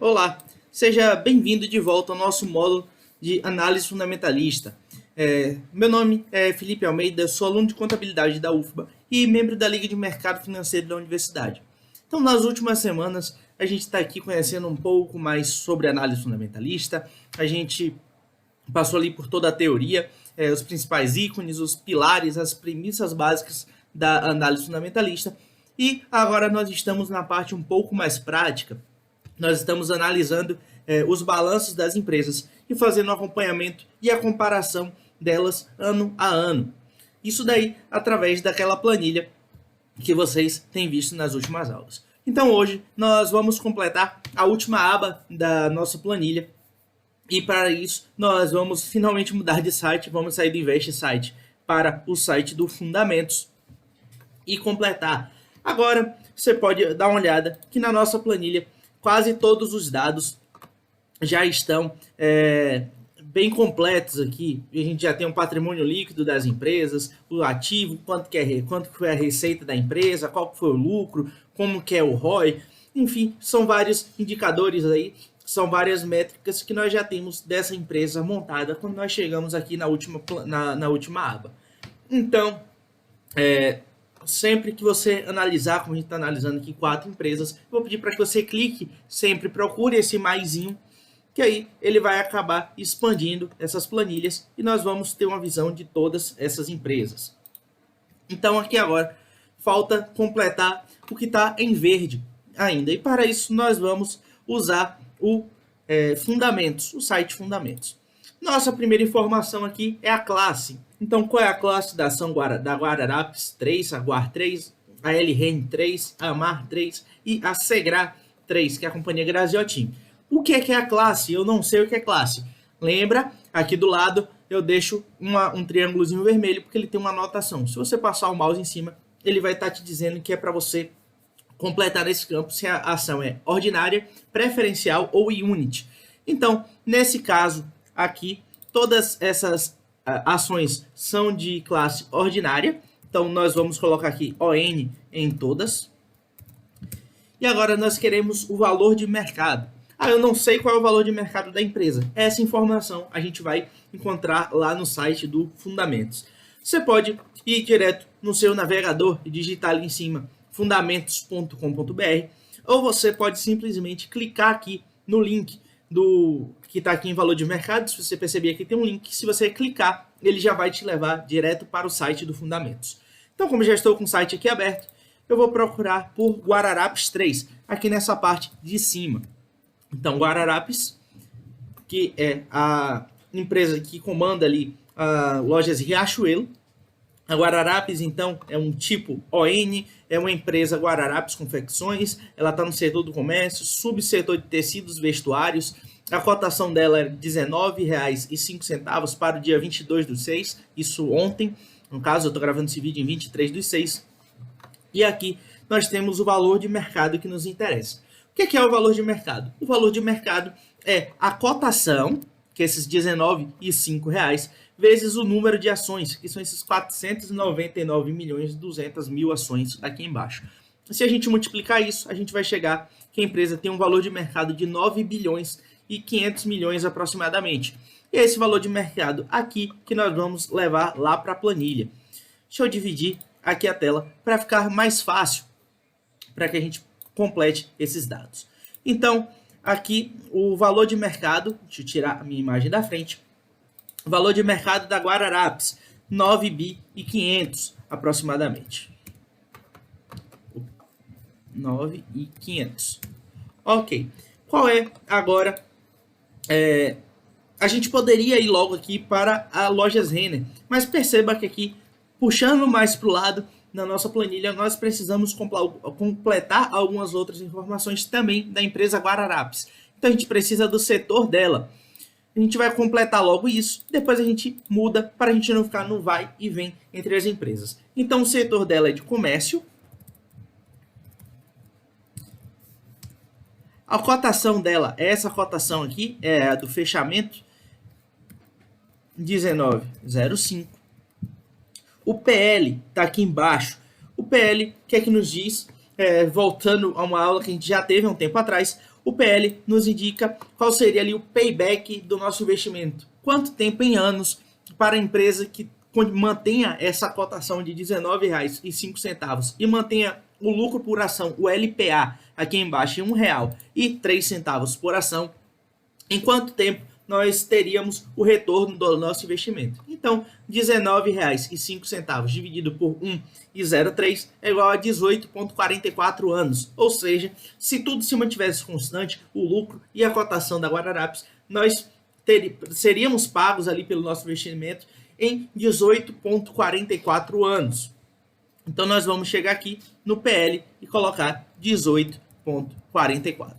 Olá, seja bem-vindo de volta ao nosso módulo de análise fundamentalista. Meu nome é Felipe Almeida, sou aluno de contabilidade da UFBA e membro da Liga de Mercado Financeiro da Universidade. Então, nas últimas semanas, a gente está aqui conhecendo um pouco mais sobre análise fundamentalista. A gente passou ali por toda a teoria, os principais ícones, os pilares, as premissas básicas da análise fundamentalista. E agora nós estamos na parte um pouco mais prática. Nós estamos analisando os balanços das empresas e fazendo o acompanhamento e a comparação delas ano a ano. Isso daí através daquela planilha que vocês têm visto nas últimas aulas. Então hoje nós vamos completar a última aba da nossa planilha e para isso nós vamos finalmente mudar de site, vamos sair do Invest Site para o site do Fundamentos e completar. Agora você pode dar uma olhada que na nossa planilha quase todos os dados já estão bem completos aqui. A gente já tem um patrimônio líquido das empresas, o ativo, quanto foi a receita da empresa, qual foi o lucro, como que é o ROI, enfim, são vários indicadores aí, são várias métricas que nós já temos dessa empresa montada quando nós chegamos aqui na última aba. Então, sempre que você analisar, como a gente está analisando aqui 4 empresas, eu vou pedir para que você clique, sempre procure esse maisinho, que aí ele vai acabar expandindo essas planilhas e nós vamos ter uma visão de todas essas empresas. Então aqui agora falta completar o que está em verde ainda. E para isso nós vamos usar o Fundamentos, o site Fundamentos. Nossa primeira informação aqui é a classe. Então, qual é a classe da ação da Guararapes 3, a Guar 3, a LRN 3, a Amar 3 e a Segra 3, que é a companhia Graziotin. O que é a classe? Eu não sei o que é classe. Lembra? Aqui do lado eu deixo um triângulozinho vermelho porque ele tem uma anotação. Se você passar o mouse em cima, ele vai estar te dizendo que é para você completar esse campo se a ação é ordinária, preferencial ou unit. Então, nesse caso aqui, todas essas ações são de classe ordinária. Então, nós vamos colocar aqui ON em todas. E agora nós queremos o valor de mercado. Eu não sei qual é o valor de mercado da empresa. Essa informação a gente vai encontrar lá no site do Fundamentos. Você pode ir direto no seu navegador e digitar ali em cima fundamentos.com.br, ou você pode simplesmente clicar aqui no link que está aqui em valor de mercado. Se você perceber aqui tem um link, se você clicar, ele já vai te levar direto para o site do Fundamentos. Então, como já estou com o site aqui aberto, eu vou procurar por Guararapes 3, aqui nessa parte de cima. Então, Guararapes, que é a empresa que comanda ali lojas Riachuelo. A Guararapes, então, é um tipo ON, é uma empresa Guararapes Confecções, ela está no setor do comércio, subsetor de tecidos vestuários. A cotação dela é R$ 19,05 para o dia 22/6, isso ontem. No caso, eu estou gravando esse vídeo em 23/6. E aqui nós temos o valor de mercado que nos interessa. O que é o valor de mercado? O valor de mercado é a cotação, que é esses R$ 19,05, vezes o número de ações, que são esses 499.200.000 ações aqui embaixo. Se a gente multiplicar isso, a gente vai chegar que a empresa tem um valor de mercado de 9 bilhões e 500 milhões aproximadamente. E é esse valor de mercado aqui que nós vamos levar lá para a planilha. Deixa eu dividir aqui a tela para ficar mais fácil, para que a gente complete esses dados. Então, aqui o valor de mercado, deixa eu tirar a minha imagem da frente, o valor de mercado da Guararapes, 9 bi e 500 aproximadamente. 9 e 500. Ok. Qual é agora? A gente poderia ir logo aqui para a Lojas Renner, mas perceba que aqui, puxando mais para o lado, na nossa planilha, nós precisamos completar algumas outras informações também da empresa Guararapes. Então, a gente precisa do setor dela. A gente vai completar logo isso, depois a gente muda para a gente não ficar no vai e vem entre as empresas. Então, o setor dela é de comércio. A cotação dela, essa cotação aqui, é a do fechamento, 19,05. O PL está aqui embaixo. O PL, o que é que nos diz? Voltando a uma aula que a gente já teve há um tempo atrás, O PL nos indica qual seria ali o payback do nosso investimento. Quanto tempo em anos para a empresa que mantenha essa cotação de R$19,05 e mantenha o lucro por ação, o LPA, aqui embaixo em R$1,03 por ação, em quanto tempo nós teríamos o retorno do nosso investimento. Então, R$19,05 dividido por 1,03 é igual a 18,44 anos. Ou seja, se tudo se mantivesse constante, o lucro e a cotação da Guararapes, nós seríamos pagos ali pelo nosso investimento em 18,44 anos. Então, nós vamos chegar aqui no PL e colocar 18,44.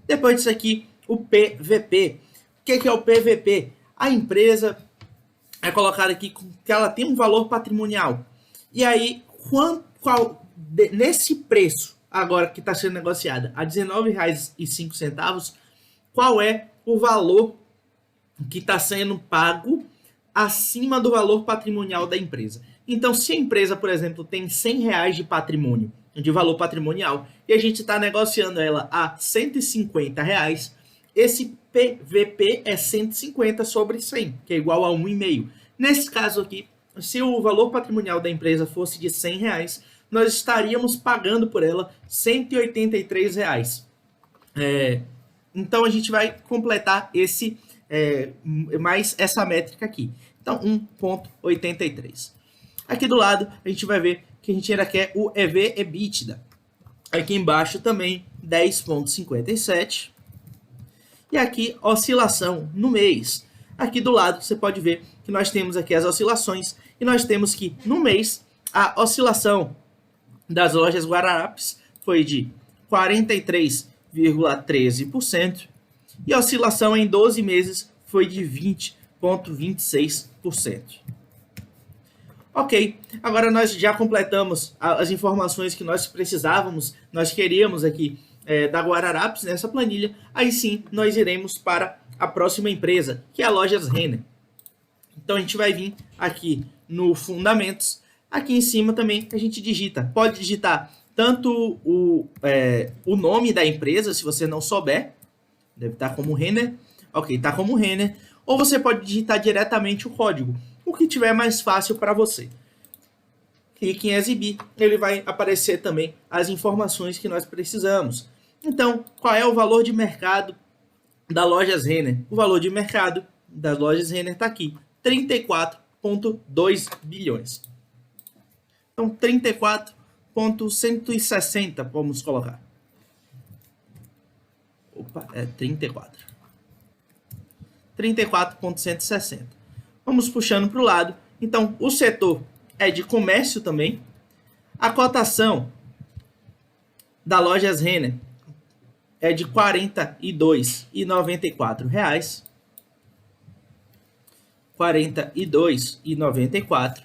Depois disso aqui, o PVP. O que é o PVP? A empresa é colocada aqui que ela tem um valor patrimonial. E aí, nesse preço agora que está sendo negociada a R$19,05, qual é o valor que está sendo pago acima do valor patrimonial da empresa? Então, se a empresa, por exemplo, tem R$100 de patrimônio, de valor patrimonial, e a gente está negociando ela a R$150, esse PVP é 150 sobre 100, que é igual a 1,5. Nesse caso aqui, se o valor patrimonial da empresa fosse de R$100, nós estaríamos pagando por ela R$183. Então, a gente vai completar mais essa métrica aqui. Então, 1,83. Aqui do lado, a gente vai ver que a gente ainda quer o EV/EBITDA. Aqui embaixo também, 10,57. E aqui, oscilação no mês. Aqui do lado, você pode ver que nós temos aqui as oscilações. E nós temos que, no mês, a oscilação das lojas Guararapes foi de 43,13%. E a oscilação em 12 meses foi de 20,26%. Ok, agora nós já completamos as informações que nós precisávamos, nós queríamos aqui da Guararapes nessa planilha. Aí sim, nós iremos para a próxima empresa, que é a Lojas Renner. Então a gente vai vir aqui no Fundamentos. Aqui em cima também a gente digita, pode digitar tanto o nome da empresa, se você não souber, deve estar como Renner, ok, está como Renner, ou você pode digitar diretamente o código, o que tiver mais fácil para você. Clique em exibir, ele vai aparecer também as informações que nós precisamos. Então, qual é o valor de mercado da Lojas Renner? O valor de mercado das Lojas Renner está aqui, 34,2 bilhões. Então, 34,160, vamos colocar. Opa, é 34. 34,160. Vamos puxando para o lado. Então, o setor é de comércio também. A cotação da Lojas Renner é de R$ 42,94. R$ 42,94.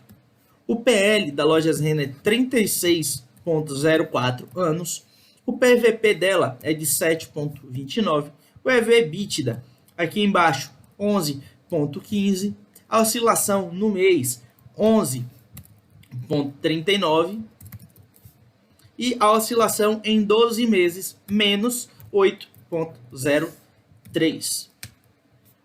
O PL da Lojas Renner 36,04 anos. O PVP dela é de 7,29. O EV/EBITDA aqui embaixo 11,15. A oscilação no mês 11,39. E a oscilação em 12 meses menos 8,03.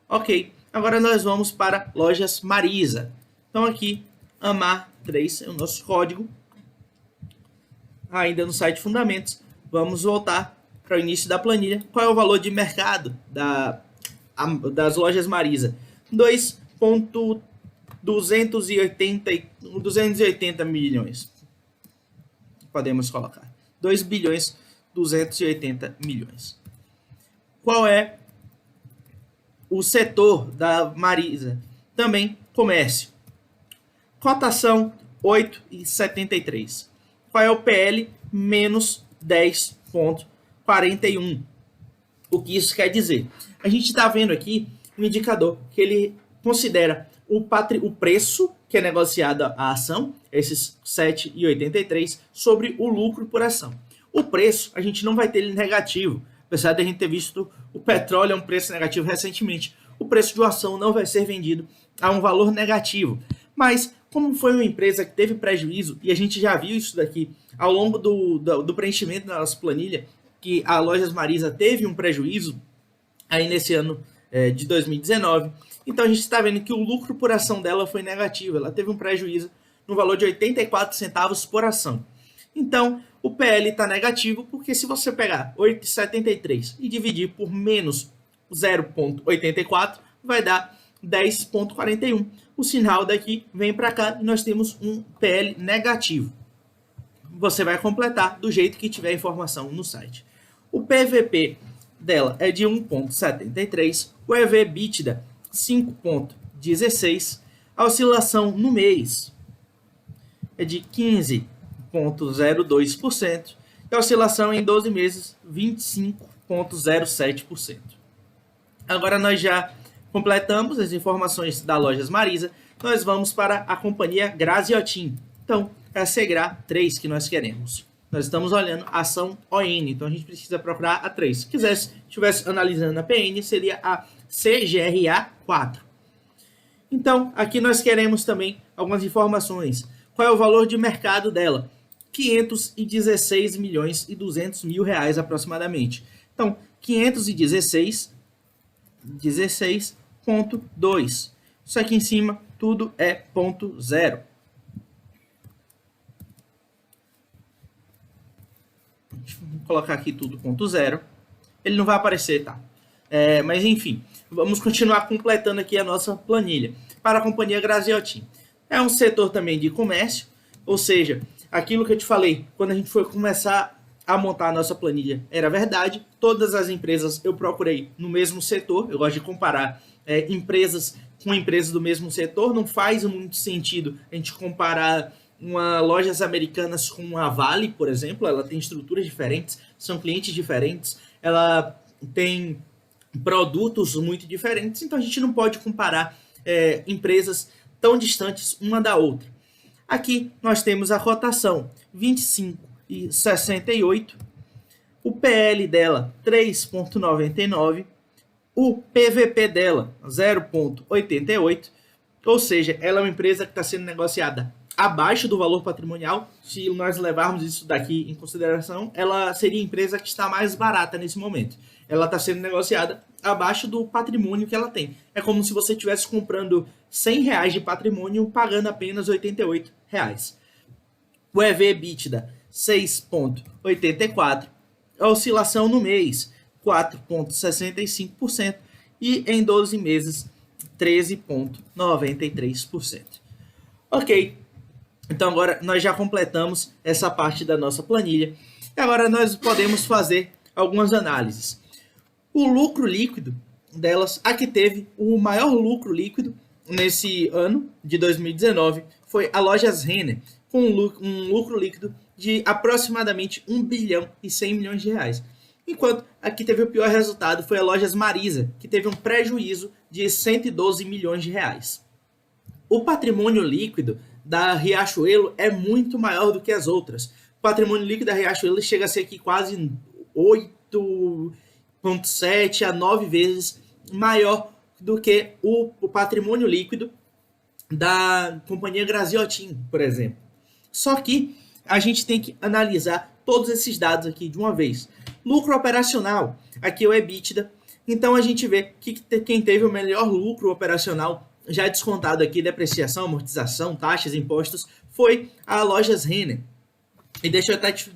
Ok, agora nós vamos para Lojas Marisa. Então aqui, AMAR3 é o nosso código. Ainda no site Fundamentos. Vamos voltar para o início da planilha. Qual é o valor de mercado das Lojas Marisa? 280 milhões. Podemos colocar. 2 bilhões 280 milhões. Qual é o setor da Marisa? Também comércio. Cotação 8,73. Qual é o PL? Menos 10,41. O que isso quer dizer? A gente está vendo aqui um indicador que ele considera o preço que é negociado a ação, esses 7,83, sobre o lucro por ação. O preço, a gente não vai ter ele negativo, apesar de a gente ter visto o petróleo a um preço negativo recentemente. O preço de uma ação não vai ser vendido a um valor negativo. Mas, como foi uma empresa que teve prejuízo, e a gente já viu isso daqui ao longo do preenchimento da nossa planilha, que a Lojas Marisa teve um prejuízo aí nesse ano de 2019. Então a gente está vendo que o lucro por ação dela foi negativo. Ela teve um prejuízo no valor de 84 centavos por ação. Então o PL está negativo porque se você pegar 8,73 e dividir por menos 0,84, vai dar 10,41. O sinal daqui vem para cá e nós temos um PL negativo. Você vai completar do jeito que tiver informação no site. O PVP dela é de 1,73, o EV/EBITDA 5,16, a oscilação no mês é de 15,02% e a oscilação em 12 meses 25,07%. Agora nós já completamos as informações da Lojas Marisa, nós vamos para a companhia Graziotin. Então, é a Segra 3 que nós queremos. Nós estamos olhando a ação ON, então a gente precisa procurar a 3. Se estivesse analisando a PN, seria a CGRA 4. Então, aqui nós queremos também algumas informações. Qual é o valor de mercado dela? 516 milhões e 200 mil reais aproximadamente. Então, 516,2. Isso aqui em cima, tudo é ponto zero. Vou colocar aqui tudo ponto zero. Ele não vai aparecer, tá? Mas enfim, vamos continuar completando aqui a nossa planilha. Para a companhia Graziotin. É um setor também de comércio, ou seja, aquilo que eu te falei, quando a gente foi começar a montar a nossa planilha, era verdade. Todas as empresas eu procurei no mesmo setor. Eu gosto de comparar empresas com empresas do mesmo setor. Não faz muito sentido a gente comparar uma Lojas Americanas com a Vale, por exemplo. Ela tem estruturas diferentes, são clientes diferentes, ela tem produtos muito diferentes, então a gente não pode comparar empresas tão distantes uma da outra. Aqui nós temos a cotação 25,68, o PL dela 3,99, o PVP dela 0,88, ou seja, ela é uma empresa que está sendo negociada abaixo do valor patrimonial. Se nós levarmos isso daqui em consideração, ela seria a empresa que está mais barata nesse momento. Ela está sendo negociada abaixo do patrimônio que ela tem. É como se você estivesse comprando R$100 de patrimônio pagando apenas R$88. O EV/EBITDA 6,84, a oscilação no mês 4,65% e em 12 meses 13,93%. Ok, então agora nós já completamos essa parte da nossa planilha. E agora nós podemos fazer algumas análises. O lucro líquido delas, a que teve o maior lucro líquido nesse ano de 2019, foi a Lojas Renner, com um lucro líquido de aproximadamente 1 bilhão e 100 milhões de reais. Enquanto a que teve o pior resultado foi a Lojas Marisa, que teve um prejuízo de 112 milhões de reais. O patrimônio líquido da Riachuelo é muito maior do que as outras. O patrimônio líquido da Riachuelo chega a ser aqui quase 8,7 a 9 vezes maior do que o patrimônio líquido da companhia Graziotin, por exemplo. Só que a gente tem que analisar todos esses dados aqui de uma vez. Lucro operacional, aqui é o EBITDA. Então a gente vê que quem teve o melhor lucro operacional, já descontado aqui depreciação, amortização, taxas, impostos, foi a Lojas Renner. E deixa eu até te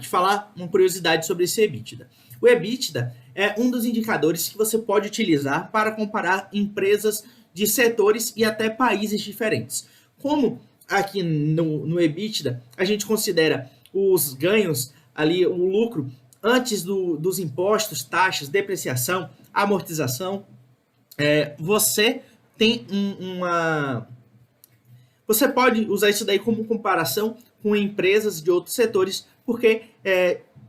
falar uma curiosidade sobre esse EBITDA. O EBITDA é um dos indicadores que você pode utilizar para comparar empresas de setores e até países diferentes. Como aqui no EBITDA a gente considera os ganhos ali, o lucro antes dos impostos, taxas, depreciação, amortização, você tem você pode usar isso daí como comparação com empresas de outros setores, porque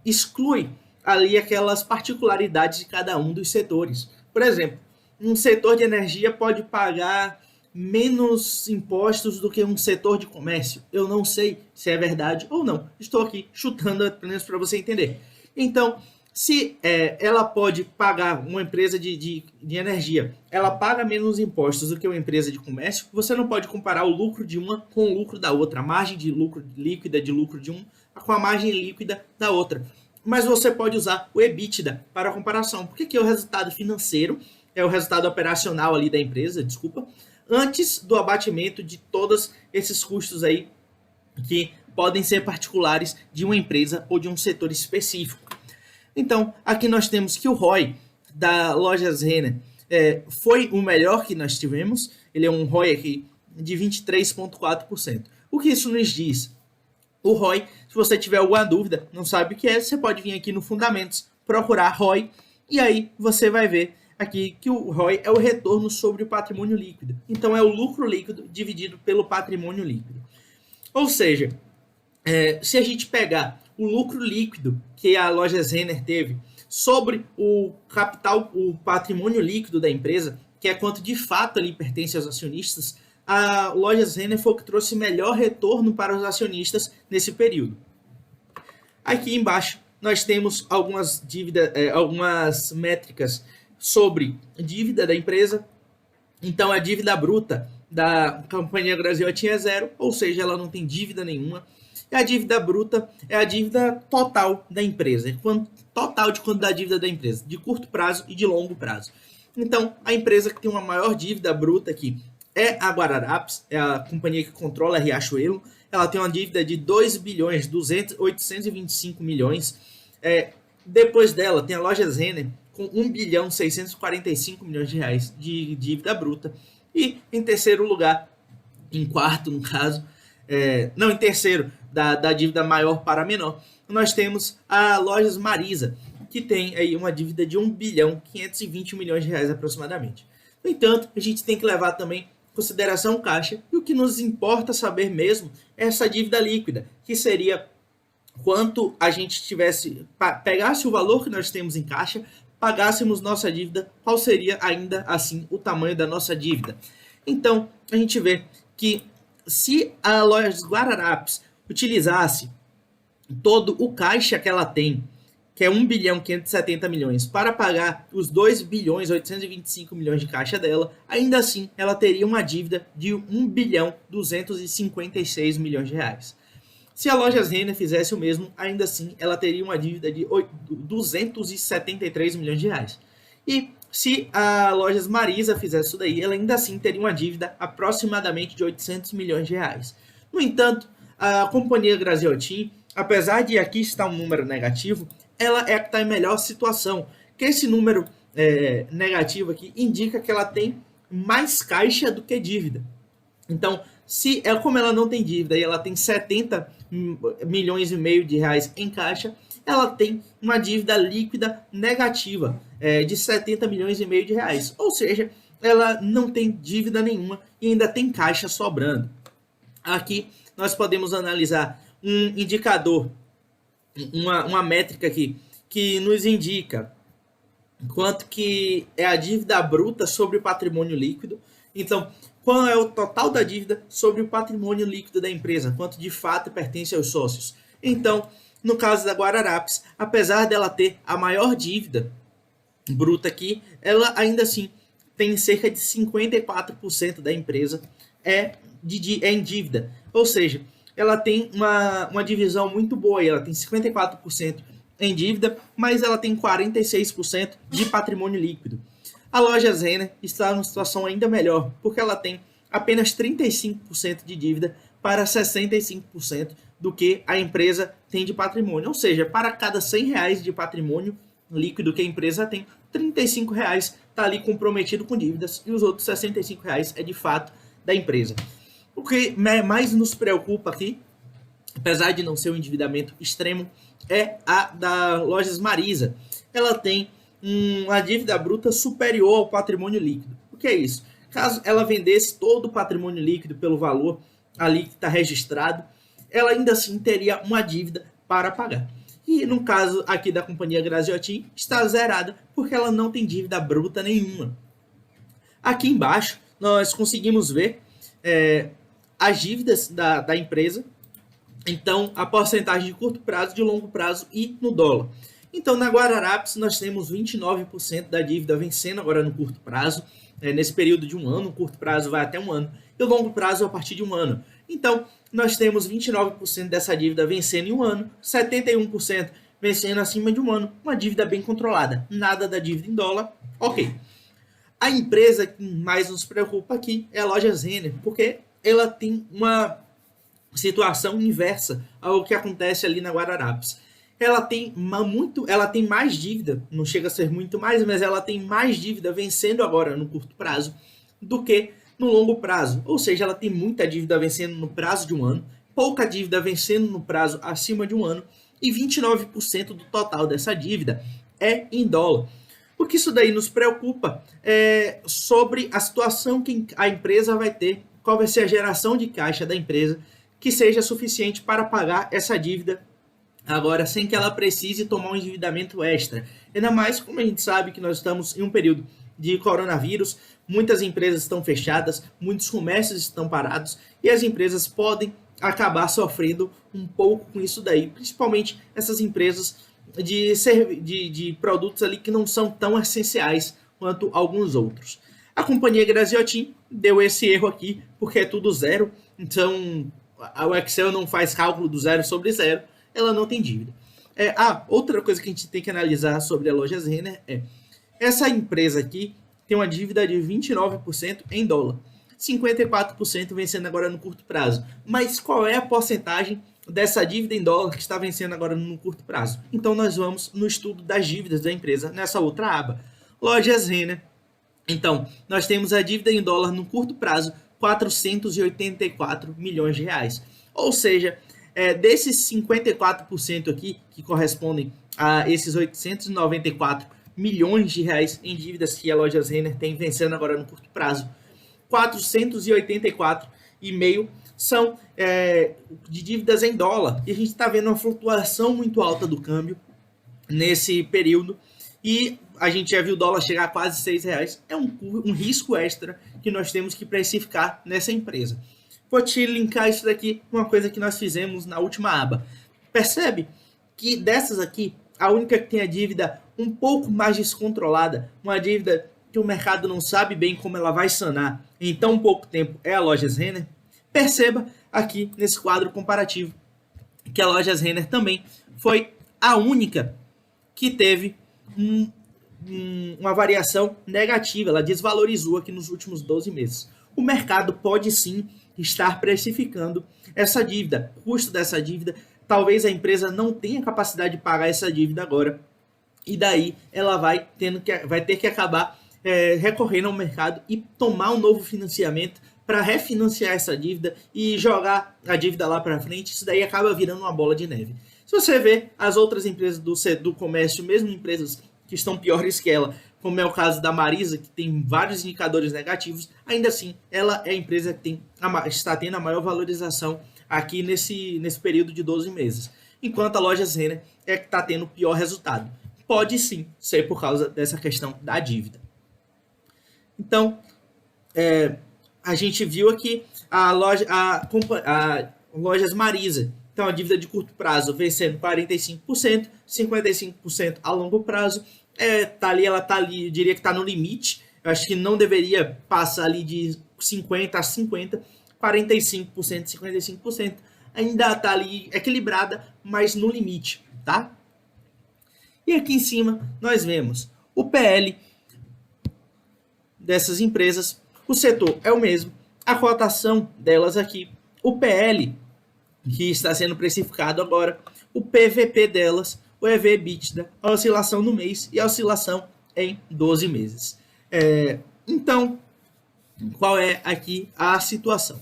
exclui ali aquelas particularidades de cada um dos setores. Por exemplo, um setor de energia pode pagar menos impostos do que um setor de comércio. Eu não sei se é verdade ou não. Estou aqui chutando apenas para você entender. Então, se ela pode pagar, uma empresa de energia, ela paga menos impostos do que uma empresa de comércio, você não pode comparar o lucro de uma com o lucro da outra, a margem de lucro líquida de lucro de um com a margem líquida da outra. mas você pode usar o EBITDA para comparação, porque aqui é o resultado financeiro, é o resultado operacional ali da empresa, desculpa, antes do abatimento de todos esses custos aí que podem ser particulares de uma empresa ou de um setor específico. Então, aqui nós temos que o ROI da Lojas Renner foi o melhor que nós tivemos, ele é um ROI aqui de 23,4%. O que isso nos diz? O ROI, se você tiver alguma dúvida, não sabe o que é, você pode vir aqui no Fundamentos, procurar ROI, e aí você vai ver aqui que o ROI é o retorno sobre o patrimônio líquido. Então é o lucro líquido dividido pelo patrimônio líquido. Ou seja, se a gente pegar o lucro líquido que a Lojas Renner teve sobre o capital, o patrimônio líquido da empresa, que é quanto de fato ali pertence aos acionistas, a Lojas Renner foi o que trouxe melhor retorno para os acionistas nesse período. Aqui embaixo nós temos algumas dívidas, algumas métricas sobre dívida da empresa. Então a dívida bruta da Companhia Graziotin é zero, ou seja, ela não tem dívida nenhuma. E a dívida bruta é a dívida total da empresa, total de quanto da dívida da empresa, de curto prazo e de longo prazo. Então a empresa que tem uma maior dívida bruta aqui é a Guararapes, é a companhia que controla a Riachuelo. Ela tem uma dívida de 2.825 milhões. Depois dela tem a Lojas Renner com 1.645 milhões de reais de dívida bruta. E em terceiro lugar, em quarto no caso, não, em terceiro, da dívida maior para menor, nós temos a Lojas Marisa, que tem aí uma dívida de 1.520 milhões de reais aproximadamente. No entanto, a gente tem que levar também em consideração o caixa, e o que nos importa saber mesmo é essa dívida líquida, que seria quanto a gente pegasse o valor que nós temos em caixa, pagássemos nossa dívida, qual seria ainda assim o tamanho da nossa dívida. Então, a gente vê que se a Lojas Guararapes utilizasse todo o caixa que ela tem, que é 1.570 milhões, para pagar os 2.825 milhões de caixa dela, ainda assim ela teria uma dívida de 1.256 milhões de reais. Se a Lojas Renner fizesse o mesmo, ainda assim ela teria uma dívida de 273 milhões de reais. E se a Lojas Marisa fizesse isso daí, ela ainda assim teria uma dívida aproximadamente de 800 milhões de reais. No entanto, a Companhia Graziotin, apesar de aqui estar um número negativo, ela é a que está em melhor situação, que esse número negativo aqui indica que ela tem mais caixa do que dívida. Então, como ela não tem dívida e ela tem 70 milhões e meio de reais em caixa, ela tem uma dívida líquida negativa de 70 milhões e meio de reais. Ou seja, ela não tem dívida nenhuma e ainda tem caixa sobrando. Aqui nós podemos analisar um indicador, uma métrica aqui, que nos indica quanto que é a dívida bruta sobre o patrimônio líquido. Então, qual é o total da dívida sobre o patrimônio líquido da empresa, quanto de fato pertence aos sócios. Então, no caso da Guararapes, apesar dela ter a maior dívida bruta aqui, ela ainda assim tem cerca de 54% da empresa em dívida. Ou seja, ela tem uma divisão muito boa, ela tem 54% em dívida, mas ela tem 46% de patrimônio líquido. A Lojas Renner está numa situação ainda melhor, porque ela tem apenas 35% de dívida para 65% do que a empresa tem de patrimônio. Ou seja, para cada 100 reais de patrimônio líquido que a empresa tem, 35 reais está ali comprometido com dívidas e os outros 65 reais é de fato da empresa. O que mais nos preocupa aqui, apesar de não ser um endividamento extremo, é a da Lojas Marisa. Ela tem uma dívida bruta superior ao patrimônio líquido. O que é isso? Caso ela vendesse todo o patrimônio líquido pelo valor ali que está registrado, ela ainda assim teria uma dívida para pagar. E no caso aqui da Companhia Graziotin, está zerada, porque ela não tem dívida bruta nenhuma. Aqui embaixo, nós conseguimos ver as dívidas da empresa. Então, a porcentagem de curto prazo, de longo prazo e no dólar. Então, na Guararapes, nós temos 29% da dívida vencendo agora no curto prazo, nesse período de um ano. O curto prazo vai até um ano e o longo prazo a partir de um ano. Então, nós temos 29% dessa dívida vencendo em um ano, 71% vencendo acima de um ano, uma dívida bem controlada, nada da dívida em dólar, ok. A empresa que mais nos preocupa aqui é a Lojas Renner, porque ela tem uma situação inversa ao que acontece ali na Guararapes. Ela tem mais dívida, não chega a ser muito mais, mas ela tem mais dívida vencendo agora no curto prazo do que no longo prazo. Ou seja, ela tem muita dívida vencendo no prazo de um ano, pouca dívida vencendo no prazo acima de um ano e 29% do total dessa dívida é em dólar. O que isso daí nos preocupa é sobre a situação que a empresa vai ter, qual vai ser a geração de caixa da empresa que seja suficiente para pagar essa dívida agora, sem que ela precise tomar um endividamento extra. Ainda mais como a gente sabe que nós estamos em um período de coronavírus, muitas empresas estão fechadas, muitos comércios estão parados e as empresas podem acabar sofrendo um pouco com isso daí, principalmente essas empresas de produtos ali que não são tão essenciais quanto alguns outros. A companhia Graziotin deu esse erro aqui, porque é tudo zero, então o Excel não faz cálculo do zero sobre zero, ela não tem dívida. Outra coisa que a gente tem que analisar sobre a Lojas Renner é essa empresa aqui tem uma dívida de 29% em dólar, 54% vencendo agora no curto prazo. Mas qual é a porcentagem dessa dívida em dólar que está vencendo agora no curto prazo? Então nós vamos no estudo das dívidas da empresa nessa outra aba. Lojas Renner. Então, nós temos a dívida em dólar no curto prazo, 484 milhões de reais. Ou seja, desses 54% aqui, que correspondem a esses 894 milhões de reais em dívidas que a Lojas Renner tem vencendo agora no curto prazo, 484,5 são de dívidas em dólar. E a gente está vendo uma flutuação muito alta do câmbio nesse período. E a gente já viu o dólar chegar a quase R$6. É um risco extra que nós temos que precificar nessa empresa. Vou te linkar isso daqui com uma coisa que nós fizemos na última aba. Percebe que dessas aqui, a única que tem a dívida um pouco mais descontrolada, uma dívida que o mercado não sabe bem como ela vai sanar em tão pouco tempo, é a Lojas Renner. Perceba aqui nesse quadro comparativo que a Lojas Renner também foi a única que teve uma variação negativa, ela desvalorizou aqui nos últimos 12 meses. O mercado pode sim estar precificando essa dívida, o custo dessa dívida, talvez a empresa não tenha capacidade de pagar essa dívida agora, e daí ela vai ter que acabar recorrendo ao mercado e tomar um novo financiamento para refinanciar essa dívida e jogar a dívida lá para frente. Isso daí acaba virando uma bola de neve. Se você vê as outras empresas do comércio, mesmo empresas que estão piores que ela, como é o caso da Marisa, que tem vários indicadores negativos, ainda assim, ela é a empresa que está tendo a maior valorização aqui nesse período de 12 meses. Enquanto a Lojas Renner é que está tendo o pior resultado. Pode sim ser por causa dessa questão da dívida. Então, a gente viu aqui a Lojas Marisa. Então, a dívida de curto prazo vencendo 45%, 55% a longo prazo. Ela tá ali, eu diria que está no limite. Eu acho que não deveria passar ali de 50% a 50%, 45%, 55%. Ainda está ali equilibrada, mas no limite, tá? E aqui em cima nós vemos o PL dessas empresas. O setor é o mesmo, a cotação delas aqui, o PL que está sendo precificado agora, o PVP delas, o EV/EBITDA, a oscilação no mês e a oscilação em 12 meses. Então, qual é aqui a situação?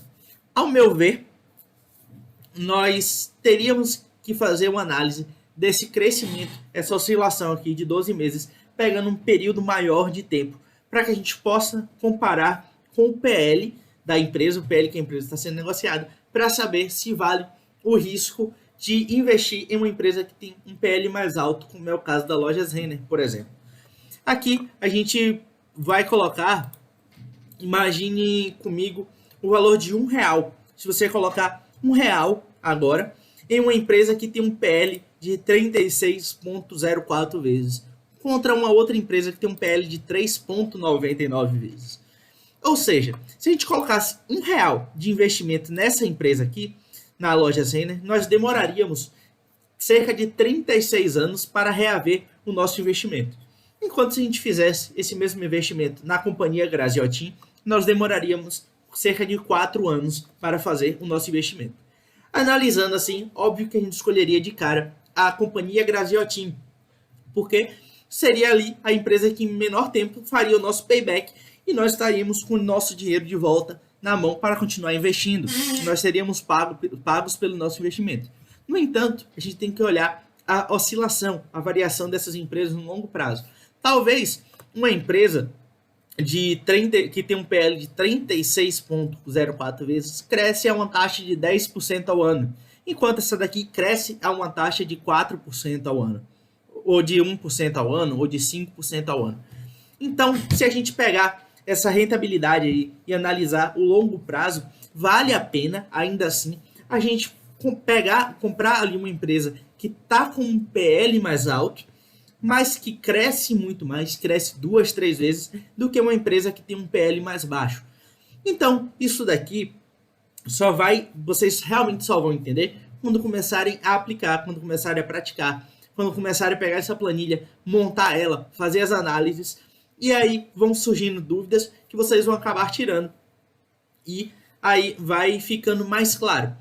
Ao meu ver, nós teríamos que fazer uma análise desse crescimento, essa oscilação aqui de 12 meses, pegando um período maior de tempo, para que a gente possa comparar com o PL da empresa, o PL que a empresa está sendo negociada, para saber se vale o risco de investir em uma empresa que tem um PL mais alto, como é o caso da Lojas Renner, por exemplo. Aqui a gente vai colocar, imagine comigo, o valor de R$1. Se você colocar R$1 agora em uma empresa que tem um PL de 36,04 vezes, contra uma outra empresa que tem um PL de 3,99 vezes. Ou seja, se a gente colocasse R$1 de investimento nessa empresa aqui, na Lojas Renner, nós demoraríamos cerca de 36 anos para reaver o nosso investimento. Enquanto se a gente fizesse esse mesmo investimento na companhia Graziotin, nós demoraríamos cerca de 4 anos para fazer o nosso investimento. Analisando assim, óbvio que a gente escolheria de cara a companhia Graziotin, porque seria ali a empresa que em menor tempo faria o nosso payback e nós estaríamos com o nosso dinheiro de volta na mão para continuar investindo. Nós seríamos pagos pelo nosso investimento. No entanto, a gente tem que olhar a oscilação, a variação dessas empresas no longo prazo. Talvez uma empresa que tem um PL de 36,04 vezes cresce a uma taxa de 10% ao ano, enquanto essa daqui cresce a uma taxa de 4% ao ano, ou de 1% ao ano, ou de 5% ao ano. Então, se a gente pegar essa rentabilidade aí e analisar o longo prazo, vale a pena, ainda assim, a gente comprar ali uma empresa que está com um PL mais alto, mas que cresce muito mais, cresce 2, 3 vezes, do que uma empresa que tem um PL mais baixo. Então, isso daqui vocês realmente só vão entender quando começarem a aplicar, quando começarem a praticar, quando começarem a pegar essa planilha, montar ela, fazer as análises, e aí vão surgindo dúvidas que vocês vão acabar tirando. E aí vai ficando mais claro.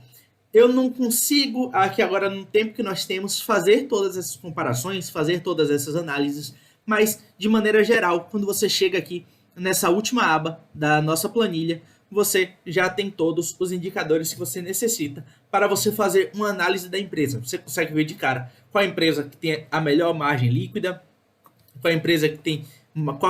Eu não consigo, aqui agora no tempo que nós temos, fazer todas essas comparações, fazer todas essas análises, mas de maneira geral, quando você chega aqui nessa última aba da nossa planilha, você já tem todos os indicadores que você necessita para você fazer uma análise da empresa. Você consegue ver de cara qual a empresa que tem a melhor margem líquida, qual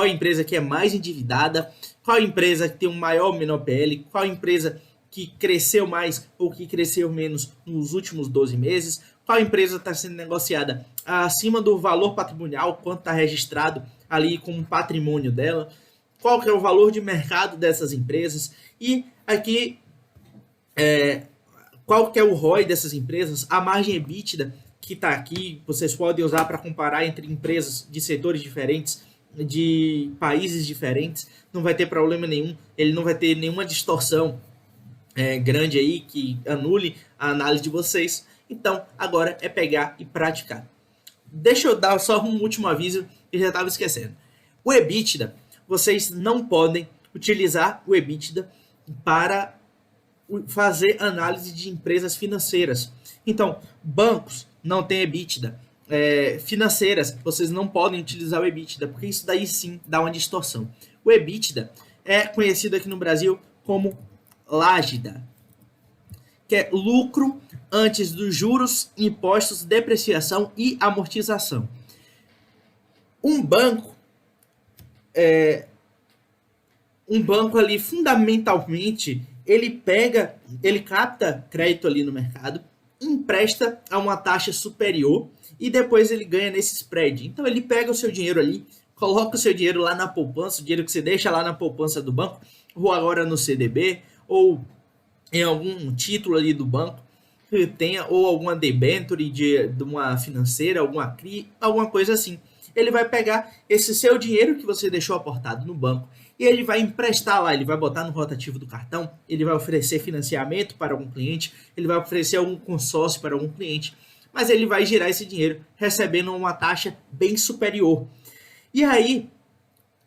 a empresa que é mais endividada, qual a empresa que tem um maior ou menor PL, qual a empresa que cresceu mais ou que cresceu menos nos últimos 12 meses, qual empresa está sendo negociada acima do valor patrimonial, quanto está registrado ali como patrimônio dela, qual que é o valor de mercado dessas empresas e aqui qual que é o ROI dessas empresas, a margem EBITDA que está aqui, vocês podem usar para comparar entre empresas de setores diferentes, de países diferentes, não vai ter problema nenhum, ele não vai ter nenhuma distorção grande aí que anule a análise de vocês. Então, agora é pegar e praticar. Deixa eu dar só um último aviso que já estava esquecendo. O EBITDA, vocês não podem utilizar o EBITDA para fazer análise de empresas financeiras. Então, bancos não têm EBITDA. Financeiras, vocês não podem utilizar o EBITDA, porque isso daí sim dá uma distorção. O EBITDA é conhecido aqui no Brasil como LAGDA, que é lucro antes dos juros, impostos, depreciação e amortização. Um banco ali, fundamentalmente, ele capta crédito ali no mercado, empresta a uma taxa superior e depois ele ganha nesse spread. Então ele pega o seu dinheiro ali, coloca o seu dinheiro lá na poupança, o dinheiro que você deixa lá na poupança do banco, ou agora no CDB, ou em algum título ali do banco que tenha, ou alguma debenture de uma financeira, alguma CRI, alguma coisa assim. Ele vai pegar esse seu dinheiro que você deixou aportado no banco e ele vai emprestar lá, ele vai botar no rotativo do cartão, ele vai oferecer financiamento para algum cliente, ele vai oferecer algum consórcio para algum cliente, mas ele vai girar esse dinheiro recebendo uma taxa bem superior. E aí,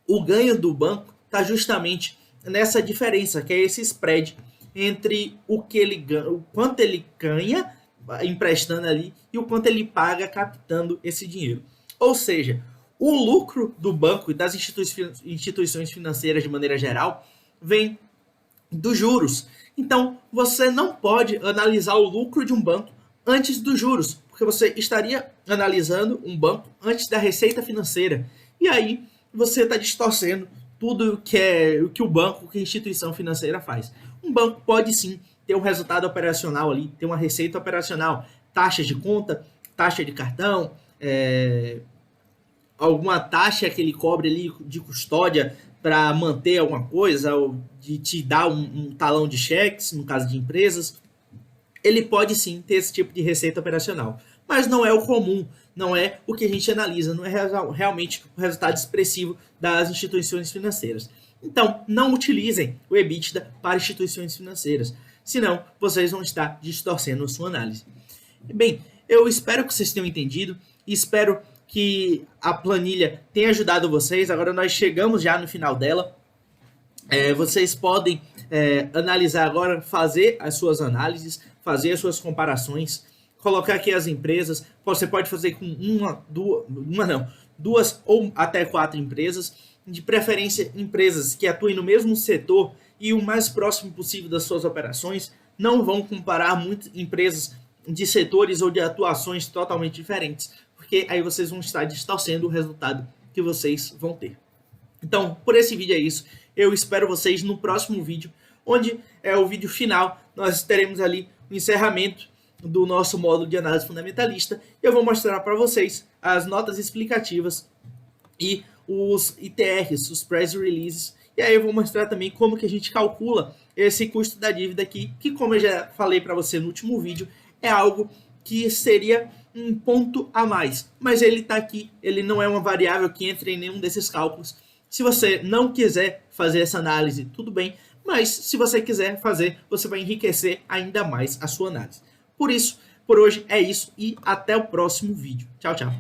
o ganho do banco está justamente nessa diferença, que é esse spread entre o quanto ele ganha emprestando ali e o quanto ele paga captando esse dinheiro. Ou seja, o lucro do banco e das instituições financeiras de maneira geral vem dos juros. Então, você não pode analisar o lucro de um banco antes dos juros, porque você estaria analisando um banco antes da receita financeira. E aí, você está distorcendo tudo que o banco, que a instituição financeira faz. Um banco pode sim ter um resultado operacional ali, ter uma receita operacional, taxas de conta, taxa de cartão, alguma taxa que ele cobre ali de custódia para manter alguma coisa, ou de te dar um talão de cheques, no caso de empresas. Ele pode sim ter esse tipo de receita operacional, mas não é o comum, não é o que a gente analisa, não é realmente o resultado expressivo das instituições financeiras. Então, não utilizem o EBITDA para instituições financeiras, senão vocês vão estar distorcendo a sua análise. Bem, Eu espero que vocês tenham entendido e espero que a planilha tenha ajudado vocês. Agora nós chegamos já no final dela. Vocês podem analisar agora, fazer as suas análises, fazer as suas comparações, colocar aqui as empresas. Você pode fazer com duas ou até 4 empresas, de preferência empresas que atuem no mesmo setor e o mais próximo possível das suas operações. Não vão comparar muito empresas de setores ou de atuações totalmente diferentes, porque aí vocês vão estar distorcendo o resultado que vocês vão ter. Então, por esse vídeo é isso. Eu espero vocês no próximo vídeo, onde é o vídeo final. Nós teremos ali o encerramento do nosso módulo de análise fundamentalista. Eu vou mostrar para vocês as notas explicativas e os ITRs, os Press Releases. E aí eu vou mostrar também como que a gente calcula esse custo da dívida aqui, que como eu já falei para você no último vídeo, é algo que seria um ponto a mais. Mas ele está aqui, ele não é uma variável que entra em nenhum desses cálculos. Se você não quiser fazer essa análise, tudo bem, mas se você quiser fazer, você vai enriquecer ainda mais a sua análise. Por isso, por hoje é isso e até o próximo vídeo. Tchau, tchau.